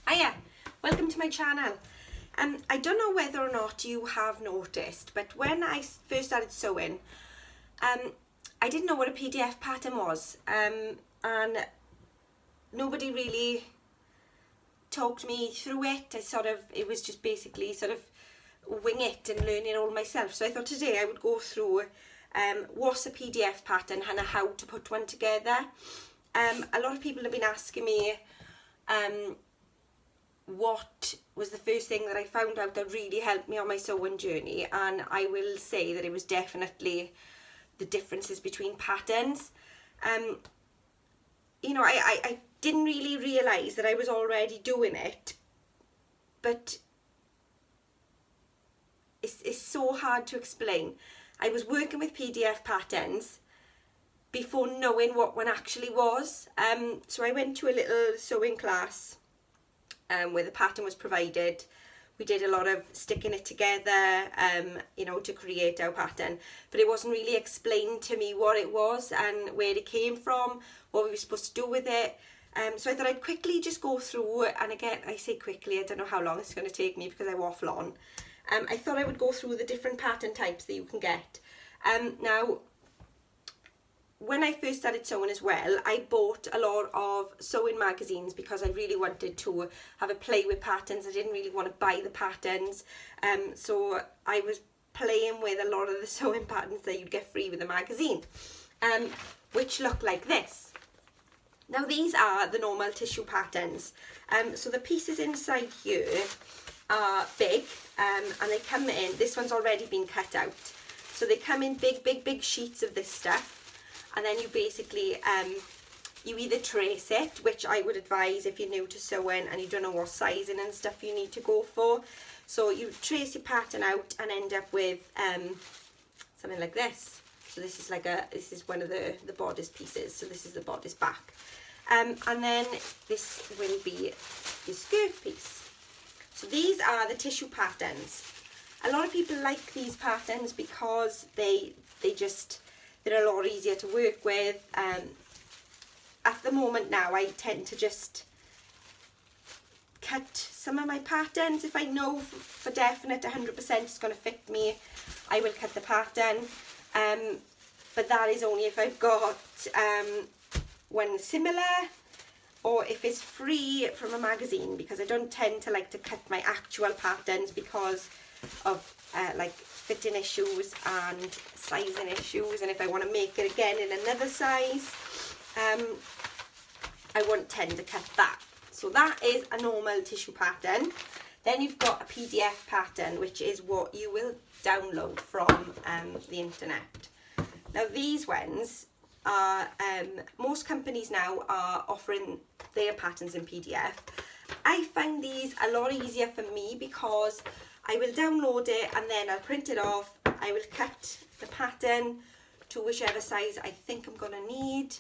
Hiya, welcome to my channel. I don't know whether or not you have noticed, but when I first started sewing, I didn't know what a PDF pattern was, and nobody really talked me through it. It was just basically sort of wing it and learn it all myself. So I thought today I would go through what's a PDF pattern and how to put one together. A lot of people have been asking me what was the first thing that I found out that really helped me on my sewing journey, and I will say that it was definitely the differences between patterns. You know, I didn't really realise that I was already doing it, but it's so hard to explain. I was working with PDF patterns before knowing what one actually was. So I went to a little sewing class where the pattern was provided. We did a lot of sticking it together, you know, to create our pattern, but it wasn't really explained to me what it was and where it came from, what we were supposed to do with it. So I thought I'd quickly just go through, and again, I say quickly, I don't know how long it's going to take me because I waffle on. I thought I would go through the different pattern types that you can get. Now, when I first started sewing as well, I bought a lot of sewing magazines because I really wanted to have a play with patterns. I didn't really want to buy the patterns, so I was playing with a lot of the sewing patterns that you'd get free with the magazine, which look like this. Now these are the normal tissue patterns. So the pieces inside here are big, and they come in, this one's already been cut out. So they come in big sheets of this stuff. And then you basically, you either trace it, which I would advise if you're new to sewing and you don't know what sizing and stuff you need to go for. So you trace your pattern out and end up with something like this. So this is this is one of the bodice pieces. So this is the bodice back. And then this will be your skirt piece. So these are the tissue patterns. A lot of people like these patterns because they're a lot easier to work with. At the moment now, I tend to just cut some of my patterns. If I know for definite 100% it's going to fit me, I will cut the pattern. But that is only if I've got one similar, or if it's free from a magazine, because I don't tend to like to cut my actual patterns because of like fitting issues and sizing issues, and if I want to make it again in another size, I won't tend to cut that. So that is a normal tissue pattern. Then you've got a PDF pattern, which is what you will download from the internet. Now these ones are, most companies now are offering their patterns in PDF. I find these a lot easier for me because I will download it and then I'll print it off. I will cut the pattern to whichever size I think I'm going to need,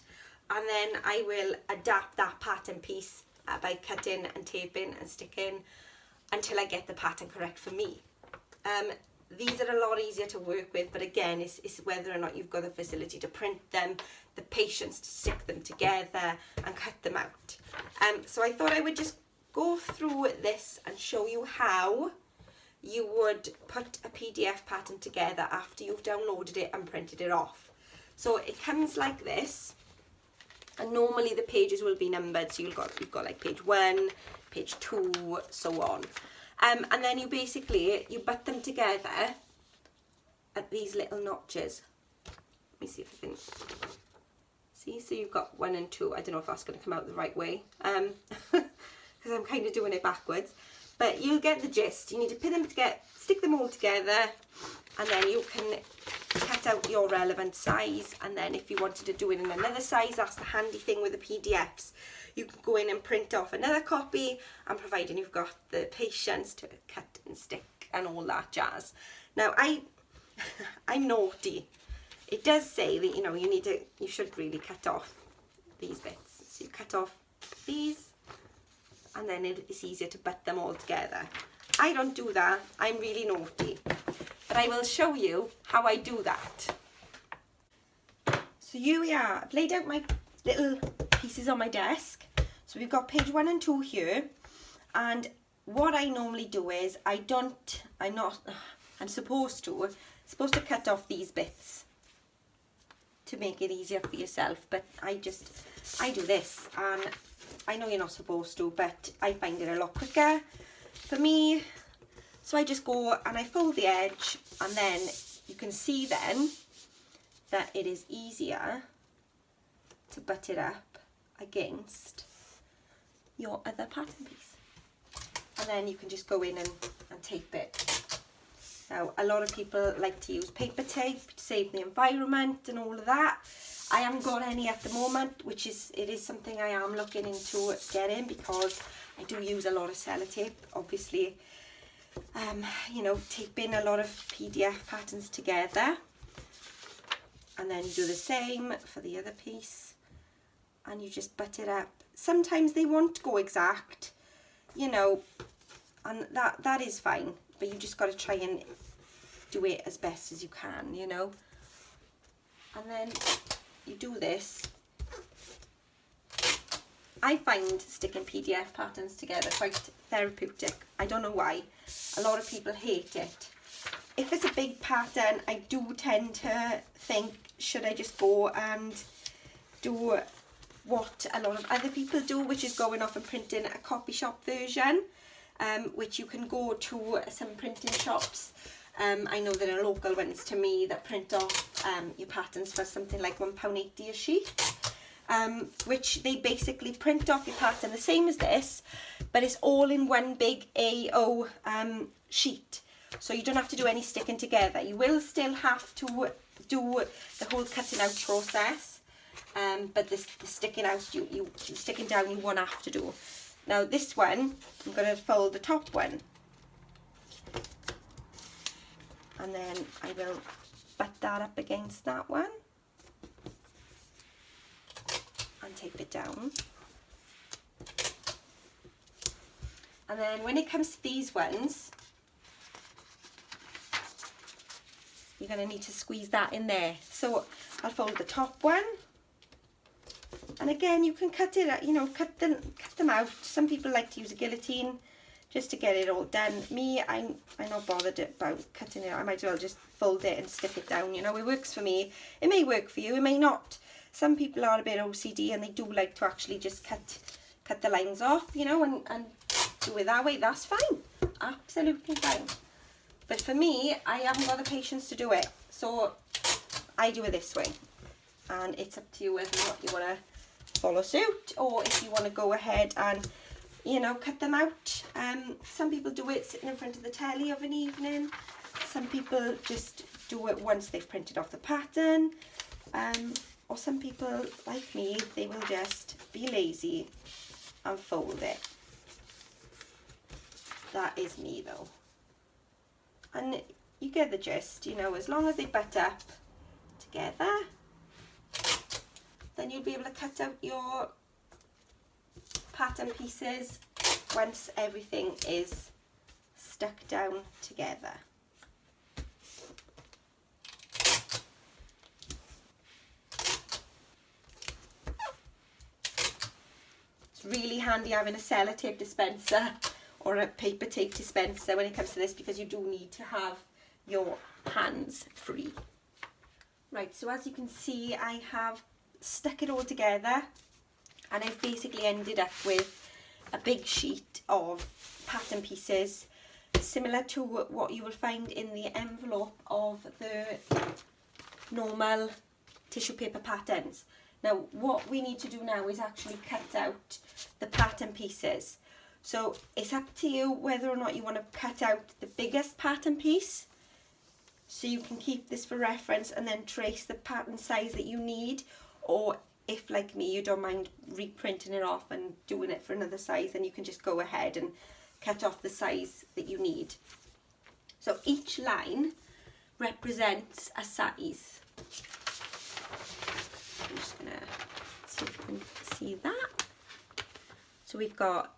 and then I will adapt that pattern piece by cutting and taping and sticking until I get the pattern correct for me. These are a lot easier to work with, but again, it's whether or not you've got the facility to print them, the patience to stick them together and cut them out. So I thought I would just go through this and show you how you would put a PDF pattern together after you've downloaded it and printed it off. So it comes like this, and normally the pages will be numbered, so you've got like page 1, page 2, so on. And then you butt them together at these little notches. Let me see if I can see. So you've got 1 and 2. I don't know if that's going to come out the right way, because I'm kind of doing it backwards. But you'll get the gist. You need to pin them together, stick them all together, and then you can cut out your relevant size. And then if you wanted to do it in another size, that's the handy thing with the PDFs. You can go in and print off another copy, and providing you've got the patience to cut and stick and all that jazz. Now I'm naughty. It does say that, you know, you should really cut off these bits. So you cut off these, and then it's easier to butt them all together. I don't do that. I'm really naughty. But I will show you how I do that. So here we are. I've laid out my little pieces on my desk. So we've got page 1 and 2 here. And what I normally do is I'm supposed to cut off these bits to make it easier for yourself, but I do this, and I know you're not supposed to, but I find it a lot quicker for me. So I just go and I fold the edge, and then you can see then that it is easier to butt it up against your other pattern piece. And then you can just go in and tape it. Now, a lot of people like to use paper tape to save the environment and all of that. I haven't got any at the moment, it is something I am looking into getting, because I do use a lot of sellotape, obviously. You know, taping a lot of PDF patterns together. And then you do the same for the other piece, and you just butt it up. Sometimes they won't go exact, you know, and that is fine, but you just got to try and do it as best as you can, you know. And then you do this. I find sticking PDF patterns together quite therapeutic. I don't know why. A lot of people hate it. If it's a big pattern, I do tend to think, should I just go and do what a lot of other people do, which is going off and printing a copy shop version, which you can go to some printing shops. I know there are local ones to me that print off your patterns for something like £1.80 a sheet, which they basically print off your pattern the same as this, but it's all in one big A0 sheet. So you don't have to do any sticking together. You will still have to do the whole cutting out process, but the sticking out, you sticking down, you won't have to do. Now this one, I'm going to fold the top one, and then I will butt that up against that one and tape it down. And then when it comes to these ones, you're going to need to squeeze that in there. So I'll fold the top one, and again you can cut it, you know, cut them out. Some people like to use a guillotine just to get it all done. Me, I'm not bothered about cutting it. I might as well just fold it and stick it down. You know, it works for me. It may work for you, it may not. Some people are a bit OCD and they do like to actually just cut the lines off, you know, and do it that way. That's fine, absolutely fine. But for me, I haven't got the patience to do it, so I do it this way. And it's up to you whether or not you want to follow suit, or if you want to go ahead and, you know, cut them out. Some people do it sitting in front of the telly of an evening. Some people just do it once they've printed off the pattern. Or some people, like me, they will just be lazy and fold it. That is me though. And you get the gist, you know, as long as they butt up together, then you'll be able to cut out your pattern pieces once everything is stuck down together. It's really handy having a sellotape dispenser or a paper tape dispenser when it comes to this, because you do need to have your hands free. Right, so as you can see, I have stuck it all together, and I've basically ended up with a big sheet of pattern pieces similar to what you will find in the envelope of the normal tissue paper patterns. Now what we need to do now is actually cut out the pattern pieces. So it's up to you whether or not you want to cut out the biggest pattern piece, so you can keep this for reference and then trace the pattern size that you need, or if, like me, you don't mind reprinting it off and doing it for another size, then you can just go ahead and cut off the size that you need. So each line represents a size. I'm just going to see if you can see that. So we've got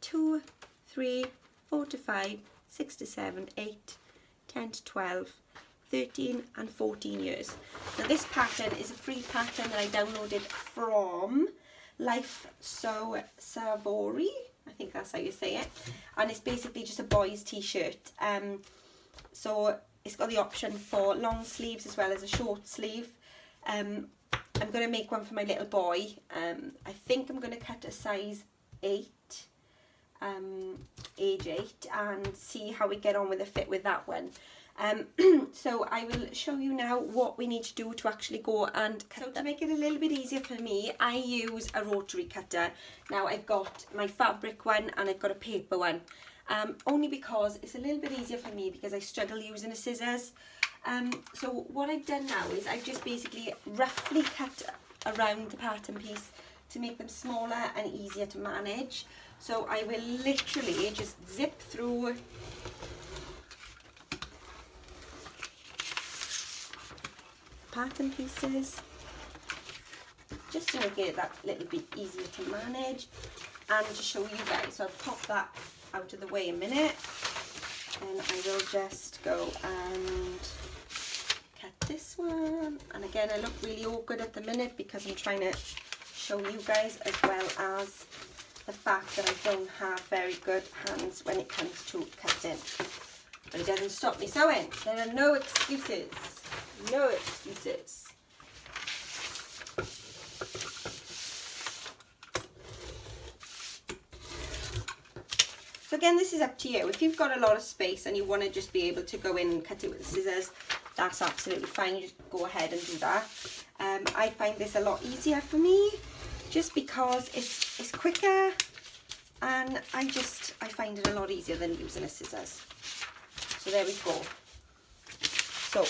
2, 3, 4 to 5, 6 to 7, 8, 10 to 12, 13 and 14 years. Now this pattern is a free pattern that I downloaded from Life So Savory. I think that's how you say it. And it's basically just a boy's t-shirt. So it's got the option for long sleeves as well as a short sleeve. I'm going to make one for my little boy. I think I'm going to cut a size 8, age 8, and see how we get on with the fit with that one. So I will show you now what we need to do to actually go and cut. So to make it a little bit easier for me, I use a rotary cutter. Now I've got my fabric one and I've got a paper one. Only because it's a little bit easier for me because I struggle using the scissors. So what I've done now is I've just basically roughly cut around the pattern piece to make them smaller and easier to manage. So I will literally just zip through pattern pieces just to make it that little bit easier to manage and to show you guys. So I'll pop that out of the way a minute and I will just go and cut this one. And again, I look really awkward at the minute because I'm trying to show you guys, as well as the fact that I don't have very good hands when it comes to cutting. But it doesn't stop me sewing. There are no excuses. No excuses. So again, this is up to you. If you've got a lot of space and you want to just be able to go in and cut it with the scissors, that's absolutely fine. You just go ahead and do that. I find this a lot easier for me just because it's quicker, and I find it a lot easier than using a scissors. So there we go. So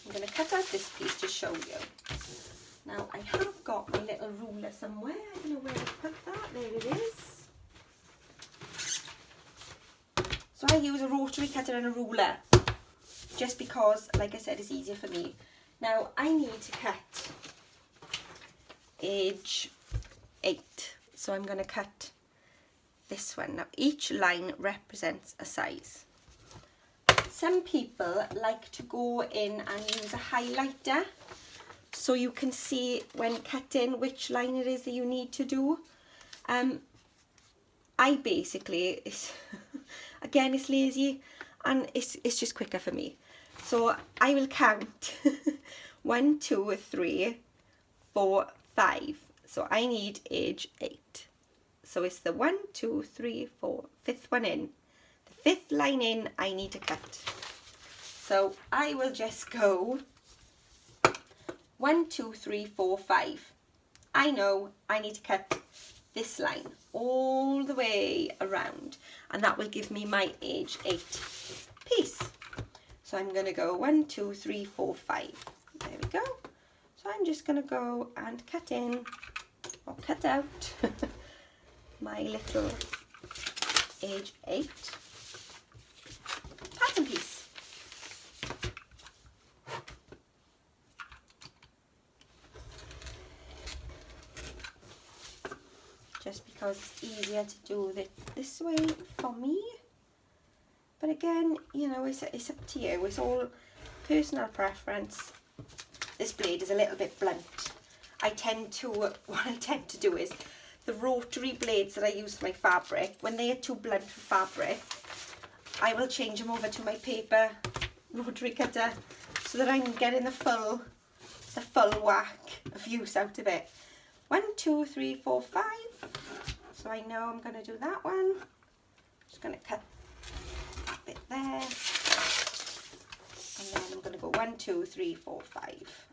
I'm going to cut out this piece to show you. Now I have got my little ruler somewhere. I don't know where to put that. There it is. So I use a rotary cutter and a ruler just because, like I said, it's easier for me. Now I need to cut age 8. So I'm going to cut this one. Now each line represents a size. Some people like to go in and use a highlighter so you can see when cutting which line it is that you need to do. I basically, again, it's lazy and it's just quicker for me. So I will count 1, 2, 3, 4, 5. So I need age 8. So it's the 1, 2, 3, 4, 5th one in. 5th line in, I need to cut. So I will just go 1, 2, 3, 4, 5. I know I need to cut this line all the way around, and that will give me my age 8 piece. So I'm going to go 1, 2, 3, 4, 5. There we go. So I'm just going to go and cut in, or cut out, my little age 8 pattern piece. Just because it's easier to do it this way for me. But again, you know, it's up to you. It's all personal preference. This blade is a little bit blunt. What I tend to do is, the rotary blades that I use for my fabric, when they are too blunt for fabric, I will change them over to my paper rotary cutter so that I'm getting the full whack of use out of it. 1, 2, 3, 4, 5. So I know I'm going to do that one. Just going to cut that bit there. And then I'm going to go 1, 2, 3, 4, 5.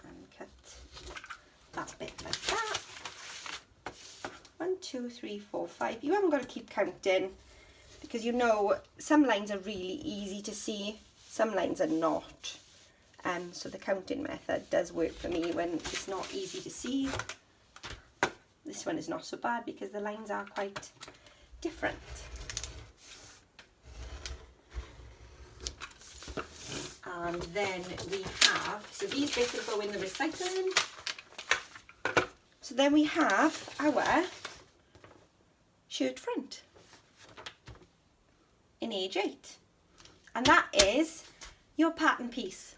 And cut that bit like that. 1, 2, 3, 4, 5. You haven't got to keep counting because you know some lines are really easy to see, some lines are not. So the counting method does work for me when it's not easy to see. This one is not so bad because the lines are quite different. And then we have, so these bits will go in the recycling. So then we have our shirt front in age 8. And that is your pattern piece.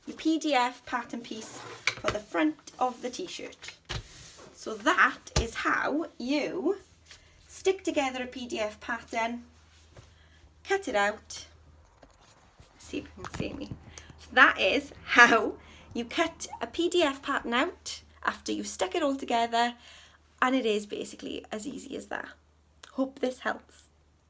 Your PDF pattern piece for the front of the t-shirt. So that is how you stick together a PDF pattern, cut it out. See if you can see me. So that is how you cut a PDF pattern out after you've stuck it all together, and it is basically as easy as that. Hope this helps.